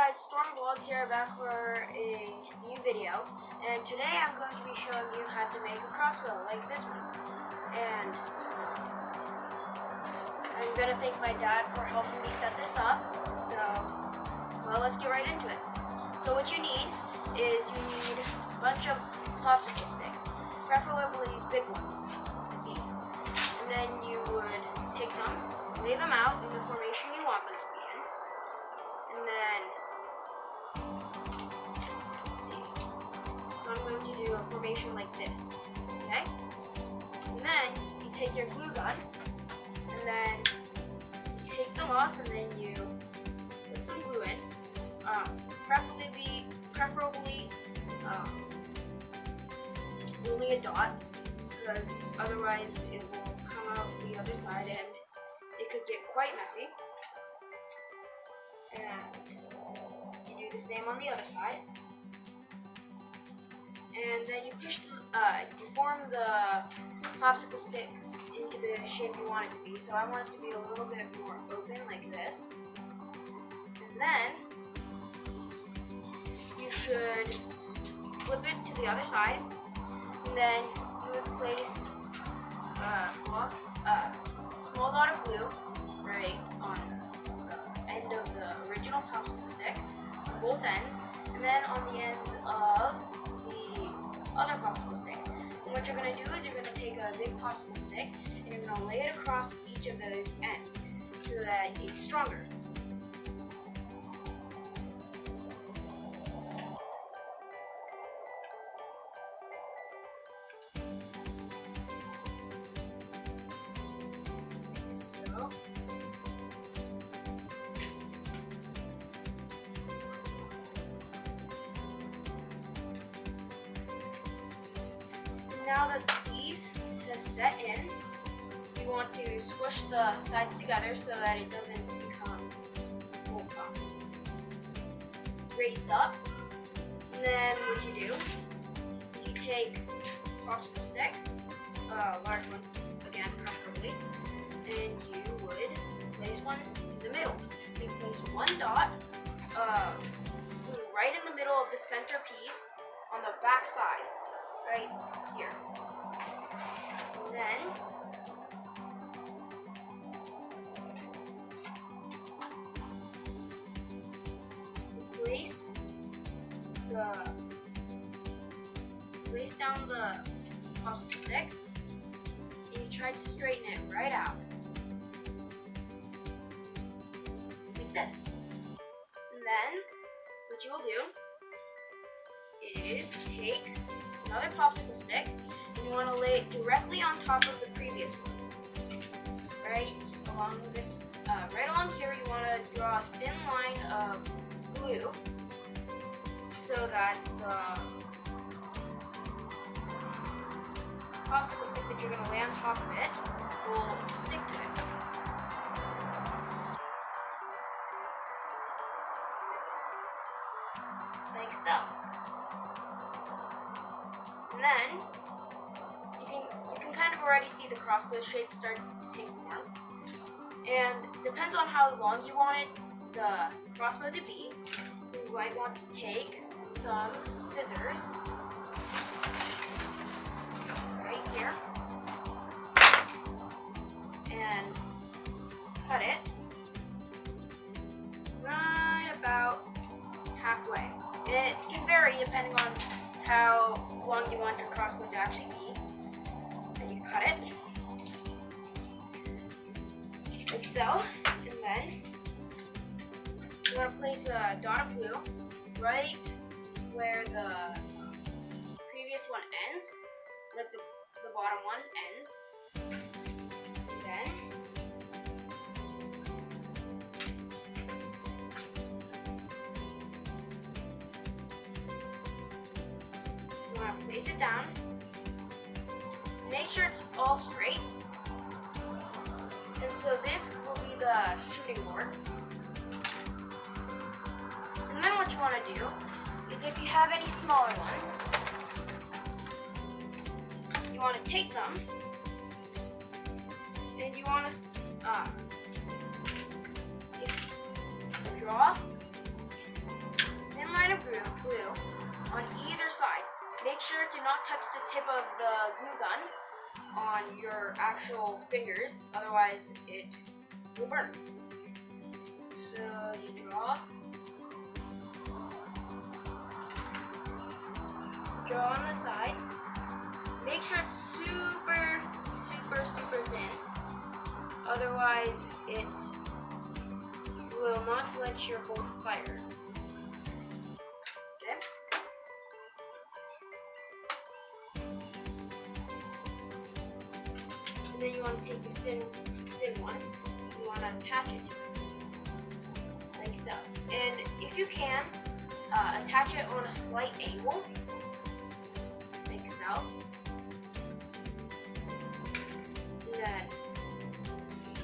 guys, Storm Vlogs here, back for a new video, and today I'm going to be showing you how to make a crossbow like this one. And I'm going to thank my dad for helping me set this up, so, well, let's get right into it. So what you need is you need a bunch of popsicle sticks, preferably big ones, like these. And then you would take them, lay them out in the formation you want them to be in. And then, let's see, so I'm going to do a formation like this, okay? And then you take your glue gun, and then you take them off, and then you put some glue in, preferably only a dot, because otherwise it will come out the other side and it could get quite messy. And you do the same on the other side. And then you you form the popsicle sticks into the shape you want it to be. So I want it to be a little bit more open like this. And then you should flip it to the other side. And then you would place a small dot of glue right on the end of the original popsicle stick on both ends, and then on the ends of the other popsicle sticks. And what you're going to do is you're going to take a big popsicle stick and you're going to lay it across each of those ends so that it's stronger. Now that these have set in, you want to squish the sides together so that it doesn't become raised up. And then what you do is you take a popsicle stick, a large one, again preferably, and you would place one in the middle. So you place one dot right in the middle of the center piece on the back side. Right here. And then you place down the popsicle stick and you try to straighten it right out. Like this. And then what you'll do is take another popsicle stick, and you want to lay it directly on top of the previous one. Right along here, you want to draw a thin line of glue so that the popsicle stick that you're going to lay on top of it will stick to it. Like so. And then you can kind of already see the crossbow shape start to take form. And depends on how long you want the crossbow to be. You might want to take some scissors right here and cut it right about halfway. It can vary depending on how long you want your crossbow to actually be. Then you cut it like so, and then you want to place a dot of glue right where the previous one ends, like the bottom one ends. And then you want to place it down. Make sure it's all straight. And so this will be the shooting board. And then what you want to do is, if you have any smaller ones, you want to take them and you want to draw not touch the tip of the glue gun on your actual fingers, otherwise it will burn. So you draw on the sides. Make sure it's super thin, otherwise it will not let your bolt fire. Okay. And then you want to take the thin one. You want to attach it like so. And if you can, attach it on a slight angle, like so. Then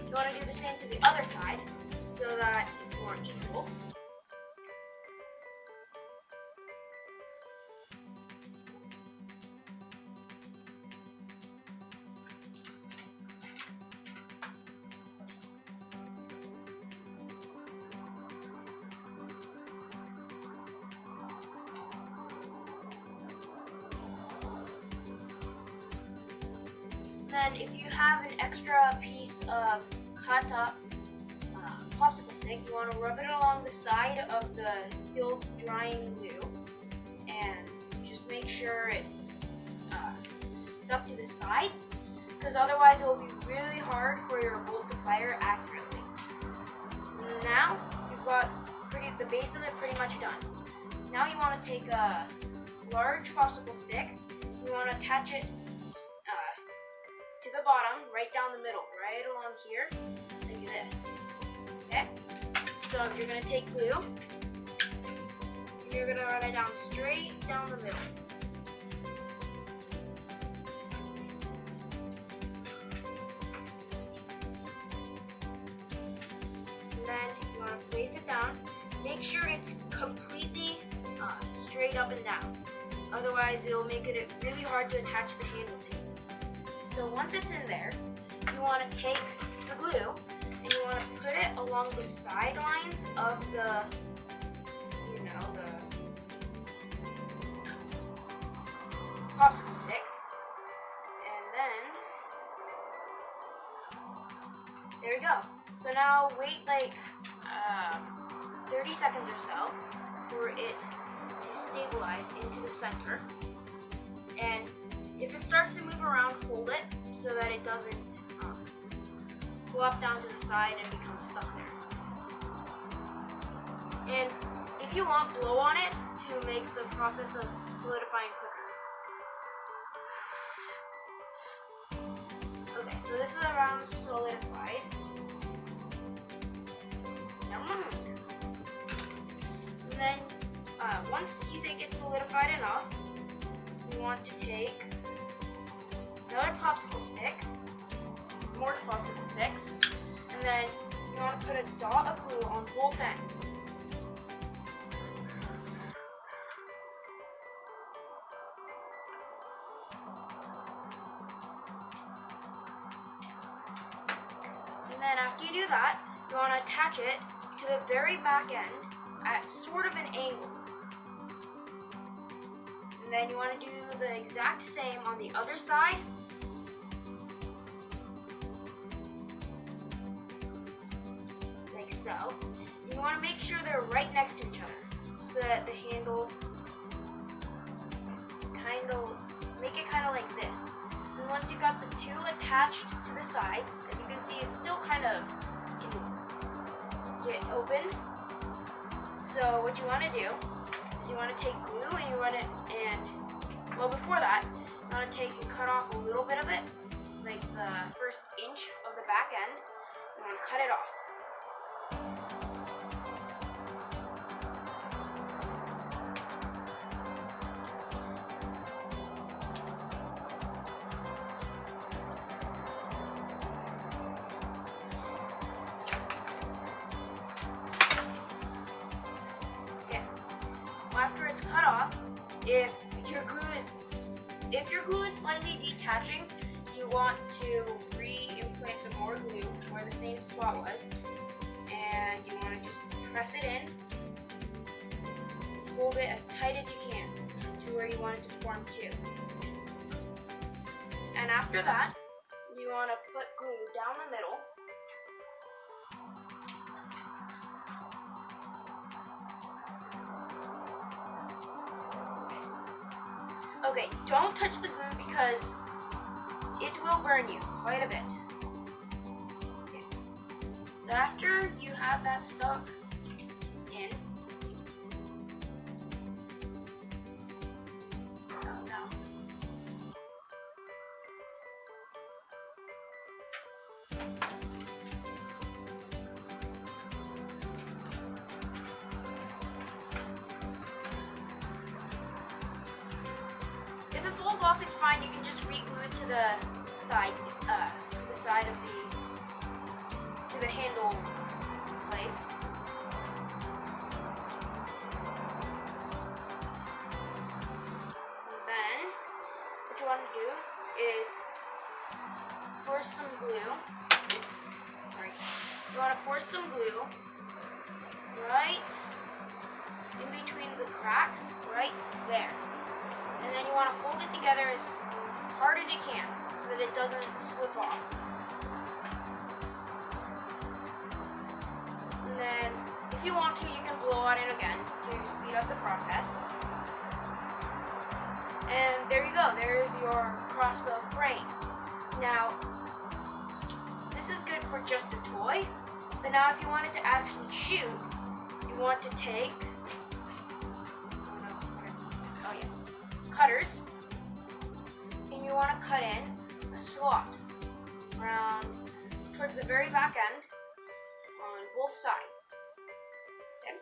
you want to do the same to the other side so that it's more equal. Then if you have an extra piece of cut up popsicle stick, you want to rub it along the side of the still drying glue and just make sure it's stuck to the sides, because otherwise it will be really hard for your bolt to fire accurately. Now you've got the base of it pretty much done. Now you want to take a large popsicle stick, you want to attach it to the bottom, right down the middle, right along here, like this. Okay? So you're going to take glue, and you're going to run it down straight down the middle. And then you want to place it down. Make sure it's completely straight up and down. Otherwise, it'll make it really hard to attach the handle to. So once it's in there, you want to take the glue and you want to put it along the sidelines of the popsicle stick. And then, there we go. So now wait like 30 seconds or so for it to stabilize into the center. And if it starts to move around, hold it so that it doesn't flop down to the side and become stuck there. And if you want, blow on it to make the process of solidifying quicker. Okay, so this is around solidified. And then once you think it's solidified enough, you want to take another popsicle stick, more popsicle sticks, and then you want to put a dot of glue on both ends. And then after you do that, you want to attach it to the very back end at sort of an angle. And then you want to do the exact same on the other side. Like so. You want to make sure they're right next to each other so that the handle make it kind of like this. And once you've got the two attached to the sides, as you can see, it's still kind of get open. So what you want to do is you want to take glue and you run it, and well, before that, you want to take and cut off a little bit of it, like the first inch of the back end. You want to cut it off. After it's cut off, if your glue is slightly detaching, you want to re-implant some more glue where the same spot was, and you want to just press it in, hold it as tight as you can to where you want it to form to. And after that, you want to put glue down the middle. Okay, don't touch the glue because it will burn you quite a bit. Okay. So after you have that stuck in, if it falls off, it's fine. You can just re-glue it to the side of the handle place. And then what you want to do is force some glue. Oops, sorry. You want to force some glue right in between the cracks, right there. And then you want to hold it together as hard as you can so that it doesn't slip off. And then if you want to, you can blow on it again to speed up the process. And there you go, there's your crossbow frame. Now, this is good for just a toy, but now if you wanted to actually shoot, you want to take cutters, and you want to cut in a slot around towards the very back end on both sides. Okay.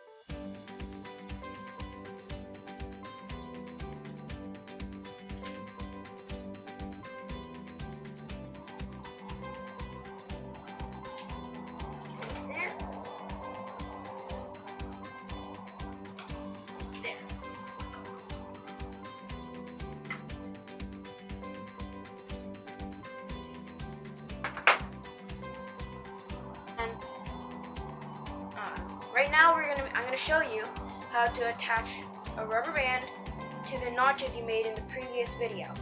There. There. Right now I'm gonna show you how to attach a rubber band to the notches you made in the previous video.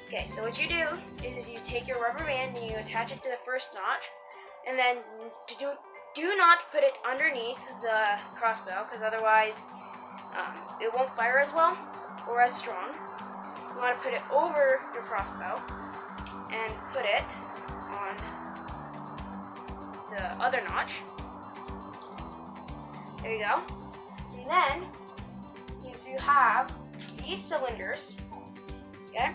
Okay, so what you do is you take your rubber band and you attach it to the first notch, and then do not put it underneath the crossbow, because otherwise it won't fire as well or as strong. You want to put it over your crossbow and put it on the other notch. There you go. And then, if you have these cylinders, okay,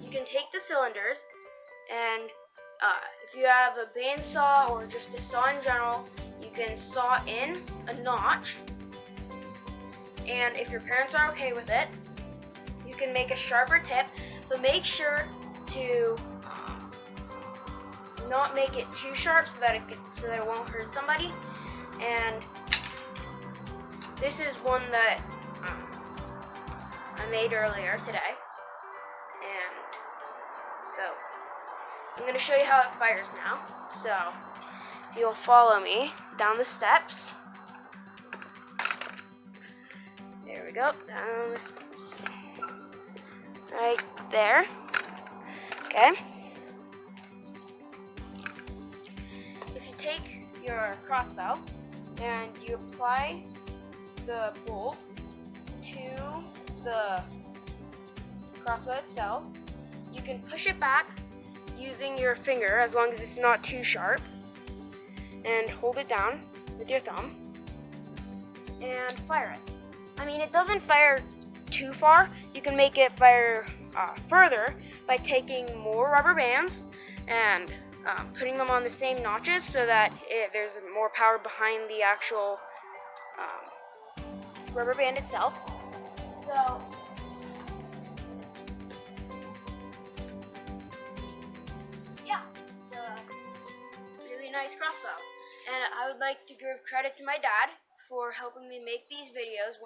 you can take the cylinders and if you have a bandsaw or just a saw in general, you can saw in a notch. And if your parents are okay with it, you can make a sharper tip, but make sure to not make it too sharp so that it won't hurt somebody. And this is one that I made earlier today, and so I'm going to show you how it fires now. So if you'll follow me down the steps. There we go, down the steps. Right there. Okay. If you take your crossbow and you apply the bolt to the crossbow itself, you can push it back using your finger as long as it's not too sharp, and hold it down with your thumb and fire it. I mean, it doesn't fire too far. You can make it fire further by taking more rubber bands and putting them on the same notches so that there's more power behind the actual rubber band itself. So yeah, it's a really nice crossbow. And I would like to give credit to my dad for helping me make these videos.